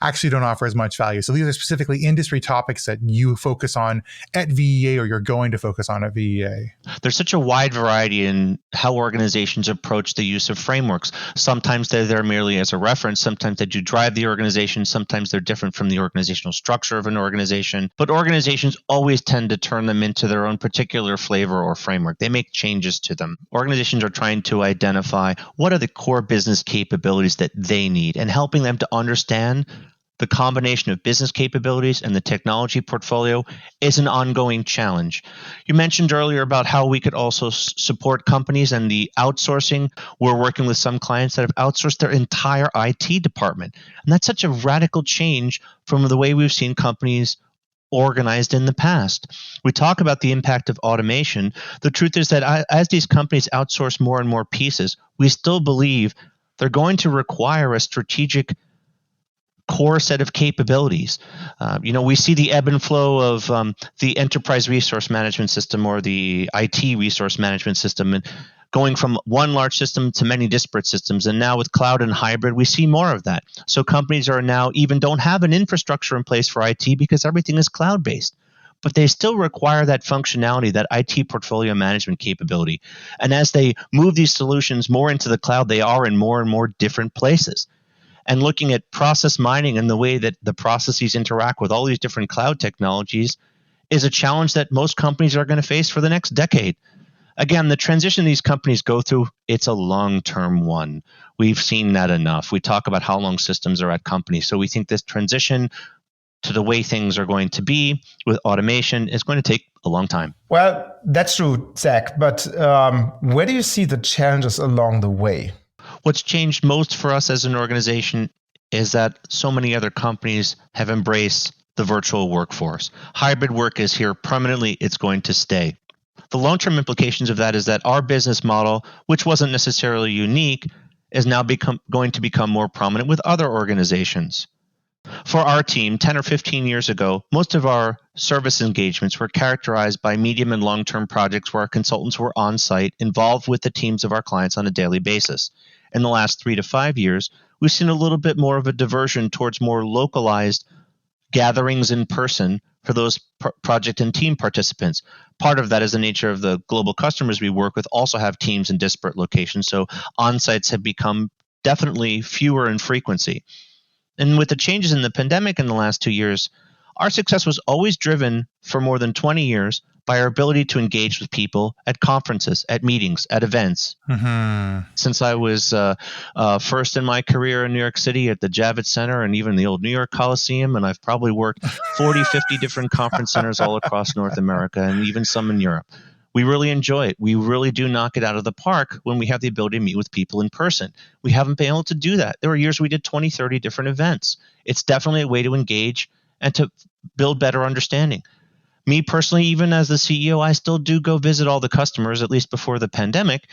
actually don't offer as much value? So these are specifically industry topics that you focus on at VEA, or you're going to focus on at VEA. There's such a wide variety in how organizations approach the use of frameworks. Sometimes they're there merely as a reference. Sometimes they do drive the organization. Sometimes they're different from the organizational structure of an organization. But organizations always tend to turn them into their own particular flavor or framework. They make changes to them. Organizations are trying to identify what are the core business capabilities that they need, and helping them to understand the combination of business capabilities and the technology portfolio is an ongoing challenge. You mentioned earlier about how we could also support companies and the outsourcing. We're working with some clients that have outsourced their entire IT department. And that's such a radical change from the way we've seen companies organized in the past. We talk about the impact of automation. The truth is that as these companies outsource more and more pieces, we still believe they're going to require a strategic core set of capabilities. We see the ebb and flow of the enterprise resource management system or the IT resource management system, and going from one large system to many disparate systems. And now with cloud and hybrid, we see more of that. So companies are now even don't have an infrastructure in place for IT because everything is cloud-based. But they still require that functionality, that IT portfolio management capability. And as they move these solutions more into the cloud, they are in more and more different places. And looking at process mining and the way that the processes interact with all these different cloud technologies is a challenge that most companies are going to face for the next decade. Again, the transition these companies go through, it's a long-term one. We've seen that enough. We talk about how long systems are at companies. So we think this transition to the way things are going to be with automation is going to take a long time. Well, that's true, Zach. But where do you see the challenges along the way? What's changed most for us as an organization is that so many other companies have embraced the virtual workforce. Hybrid work is here permanently. It's going to stay. The long-term implications of that is that our business model, which wasn't necessarily unique, is now going to become more prominent with other organizations. For our team, 10 or 15 years ago, most of our service engagements were characterized by medium and long-term projects where our consultants were on-site, involved with the teams of our clients on a daily basis. In the last 3 to 5 years, we've seen a little bit more of a diversion towards more localized gatherings in person for those project and team participants. Part of that is the nature of the global customers we work with also have teams in disparate locations, so on-sites have become definitely fewer in frequency. And with the changes in the pandemic in the last 2 years, our success was always driven for more than 20 years by our ability to engage with people at conferences, at meetings, at events. Mm-hmm. Since I was first in my career in New York City at the Javits Center and even the old New York Coliseum, and I've probably worked 40, 50 different conference centers all across North America and even some in Europe. We really enjoy it. We really do knock it out of the park when we have the ability to meet with people in person. We haven't been able to do that. There were years we did 20, 30 different events. It's definitely a way to engage and to build better understanding. Me personally, even as the CEO, I still do go visit all the customers, at least before the pandemic,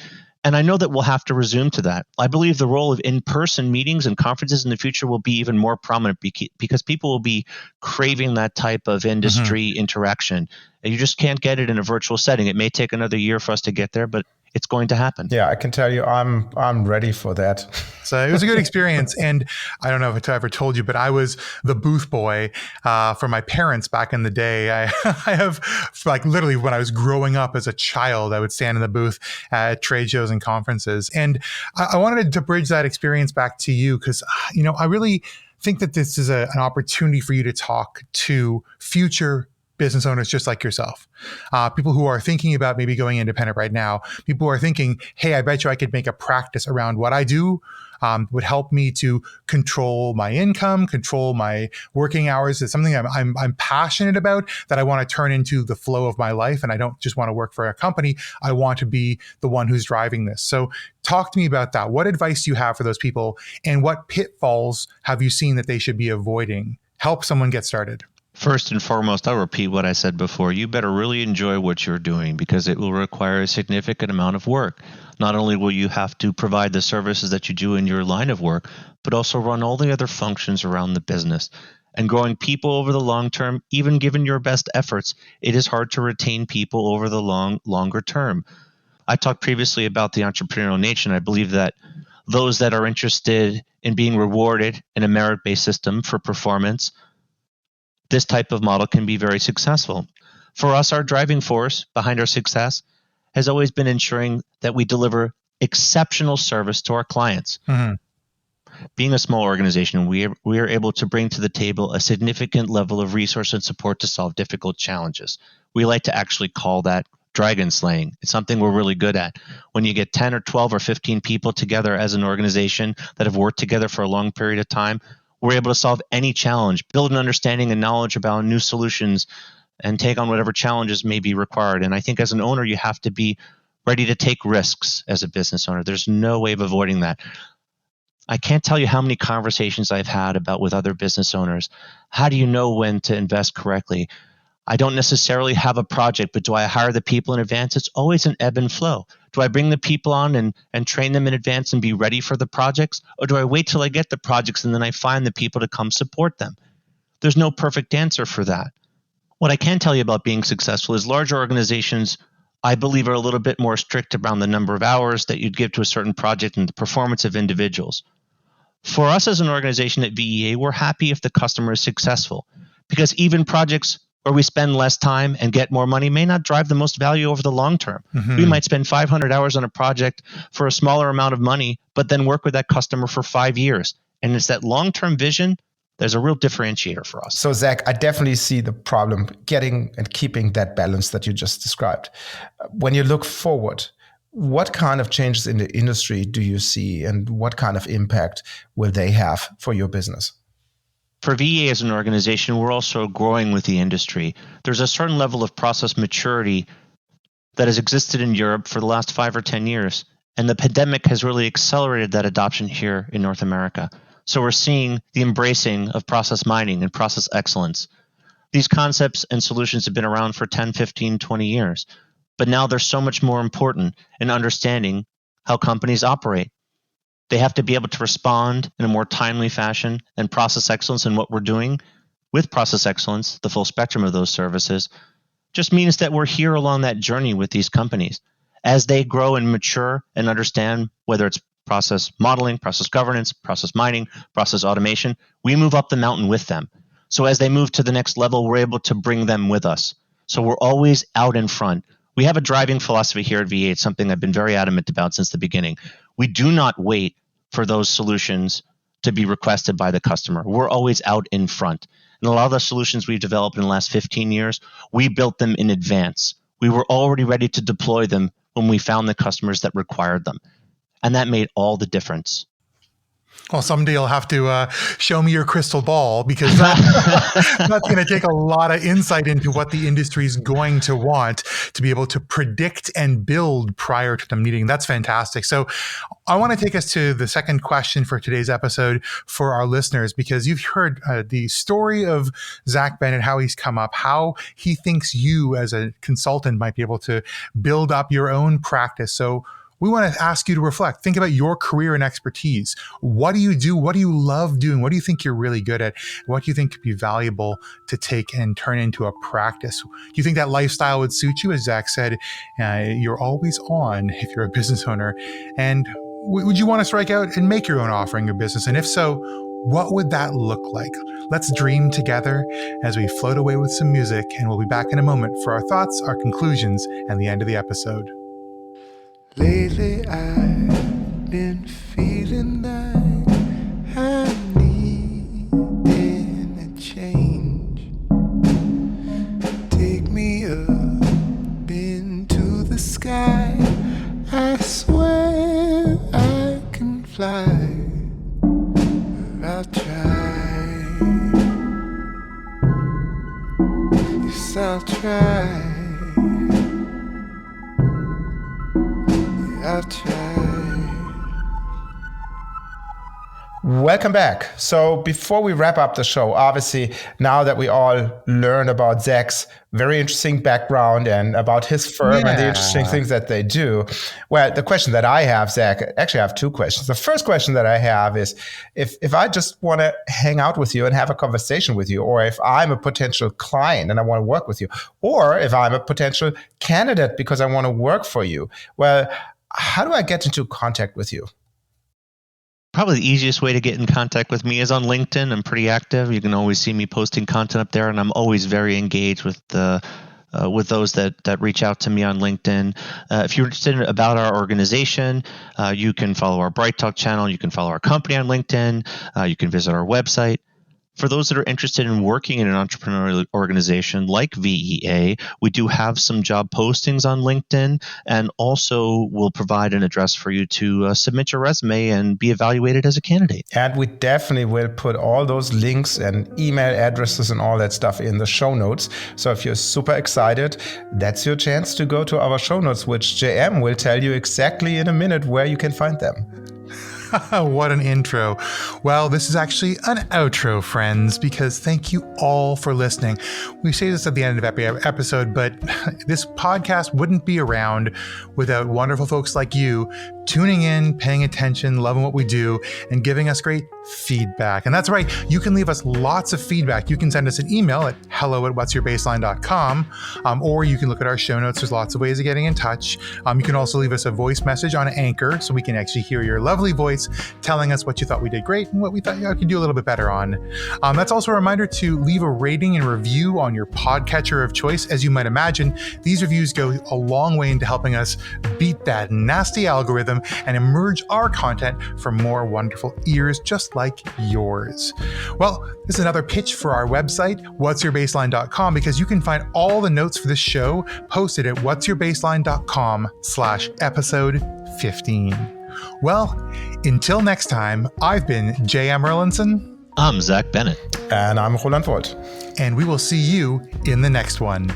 and I know that we'll have to resume to that. I believe the role of in-person meetings and conferences in the future will be even more prominent because people will be craving that type of industry interaction. And you just can't get it in a virtual setting. It may take another year for us to get there, but it's going to happen. Yeah, I can tell you I'm ready for that. So it was a good experience. And I don't know if I ever told you, but I was the booth boy for my parents back in the day. I have, like, literally when I was growing up as a child, I would stand in the booth at trade shows and conferences. And I wanted to bridge that experience back to you because, I really think that this is an opportunity for you to talk to future business owners just like yourself, people who are thinking about maybe going independent right now, people who are thinking, hey, I bet you I could make a practice around what I do, would help me to control my income, control my working hours. It's something I'm passionate about that I want to turn into the flow of my life. And I don't just want to work for a company. I want to be the one who's driving this. So talk to me about that. What advice do you have for those people and what pitfalls have you seen that they should be avoiding? Help someone get started. First and foremost, I'll repeat what I said before. You better really enjoy what you're doing because it will require a significant amount of work. Not only will you have to provide the services that you do in your line of work, but also run all the other functions around the business. And growing people over the long term, even given your best efforts, it is hard to retain people over the longer term. I talked previously about the entrepreneurial nature, and I believe that those that are interested in being rewarded in a merit-based system for performance, this type of model can be very successful. For us, our driving force behind our success has always been ensuring that we deliver exceptional service to our clients. Mm-hmm. Being a small organization, we are able to bring to the table a significant level of resource and support to solve difficult challenges. We like to actually call that dragon slaying. It's something we're really good at. When you get 10 or 12 or 15 people together as an organization that have worked together for a long period of time, we're able to solve any challenge, build an understanding and knowledge about new solutions, and take on whatever challenges may be required. And I think as an owner, you have to be ready to take risks as a business owner. There's no way of avoiding that. I can't tell you how many conversations I've had with other business owners. How do you know when to invest correctly? I don't necessarily have a project, but do I hire the people in advance? It's always an ebb and flow. Do I bring the people on and train them in advance and be ready for the projects? Or do I wait till I get the projects and then I find the people to come support them? There's no perfect answer for that. What I can tell you about being successful is large organizations, I believe, are a little bit more strict around the number of hours that you'd give to a certain project and the performance of individuals. For us as an organization at VEA, we're happy if the customer is successful, because even projects where we spend less time and get more money may not drive the most value over the long term. Mm-hmm. We might spend 500 hours on a project for a smaller amount of money, but then work with that customer for 5 years. And it's that long-term vision. There's a real differentiator for us. So, Zach, I definitely see the problem getting and keeping that balance that you just described. When you look forward, what kind of changes in the industry do you see, and what kind of impact will they have for your business? For VEA as an organization, we're also growing with the industry. There's a certain level of process maturity that has existed in Europe for the last 5 or 10 years, and the pandemic has really accelerated that adoption here in North America. So we're seeing the embracing of process mining and process excellence. These concepts and solutions have been around for 10, 15, 20 years. But now they're so much more important in understanding how companies operate. They have to be able to respond in a more timely fashion, and process excellence and what we're doing with process excellence, the full spectrum of those services, just means that we're here along that journey with these companies. As they grow and mature and understand whether it's process modeling, process governance, process mining, process automation, we move up the mountain with them. So as they move to the next level, we're able to bring them with us. So we're always out in front. We have a driving philosophy here at VEA. It's something I've been very adamant about since the beginning. We do not wait for those solutions to be requested by the customer. We're always out in front. And a lot of the solutions we've developed in the last 15 years, we built them in advance. We were already ready to deploy them when we found the customers that required them. And that made all the difference. Well, someday you'll have to show me your crystal ball, because that's going to take a lot of insight into what the industry is going to want to be able to predict and build prior to the meeting. That's fantastic. So I want to take us to the second question for today's episode for our listeners, because you've heard the story of Zach Bennett, how he's come up, how he thinks you as a consultant might be able to build up your own practice. So we want to ask you to reflect. Think about your career and expertise. What do you do? What do you love doing? What do you think you're really good at? What do you think could be valuable to take and turn into a practice? Do you think that lifestyle would suit you? As Zach said, you're always on if you're a business owner. And would you want to strike out and make your own offering of business? And if so, what would that look like? Let's dream together as we float away with some music, and we'll be back in a moment for our thoughts, our conclusions, and the end of the episode. Lately I've been feeling like I'm needing a change. Take me up into the sky. I swear I can fly. I'll try. Yes, I'll try. I'll try. Welcome back. So before we wrap up the show, obviously, now that we all learn about Zach's very interesting background and about his firm and the interesting things that they do, well, the question that I have, Zach, actually I have two questions. The first question that I have is, if I just want to hang out with you and have a conversation with you, or if I'm a potential client and I want to work with you, or if I'm a potential candidate because I want to work for you, well, how do I get into contact with you? Probably the easiest way to get in contact with me is on LinkedIn. I'm pretty active. You can always see me posting content up there, and I'm always very engaged with those that reach out to me on LinkedIn. If you're interested about our organization, you can follow our Bright Talk channel. You can follow our company on LinkedIn. You can visit our website. For those that are interested in working in an entrepreneurial organization like VEA, we do have some job postings on LinkedIn, and also we'll provide an address for you to submit your resume and be evaluated as a candidate. And we definitely will put all those links and email addresses and all that stuff in the show notes. So if you're super excited, that's your chance to go to our show notes, which JM will tell you exactly in a minute where you can find them. What an intro. Well, this is actually an outro, friends, because thank you all for listening. We say this at the end of every episode, but this podcast wouldn't be around without wonderful folks like you tuning in, paying attention, loving what we do, and giving us great feedback. And that's right, you can leave us lots of feedback. You can send us an email at hello@whatsyourbaseline.com, or you can look at our show notes. There's lots of ways of getting in touch. You can also leave us a voice message on Anchor so we can actually hear your lovely voice telling us what you thought we did great and what we thought you could do a little bit better on. That's also a reminder to leave a rating and review on your podcatcher of choice. As you might imagine, these reviews go a long way into helping us beat that nasty algorithm and emerge our content for more wonderful ears just like yours. Well, this is another pitch for our website, whatsyourbaseline.com, because you can find all the notes for this show posted at whatsyourbaseline.com/episode 15. Well, until next time, I've been J.M. Erlinson. I'm Zach Bennett. And I'm Roland Volt. And we will see you in the next one.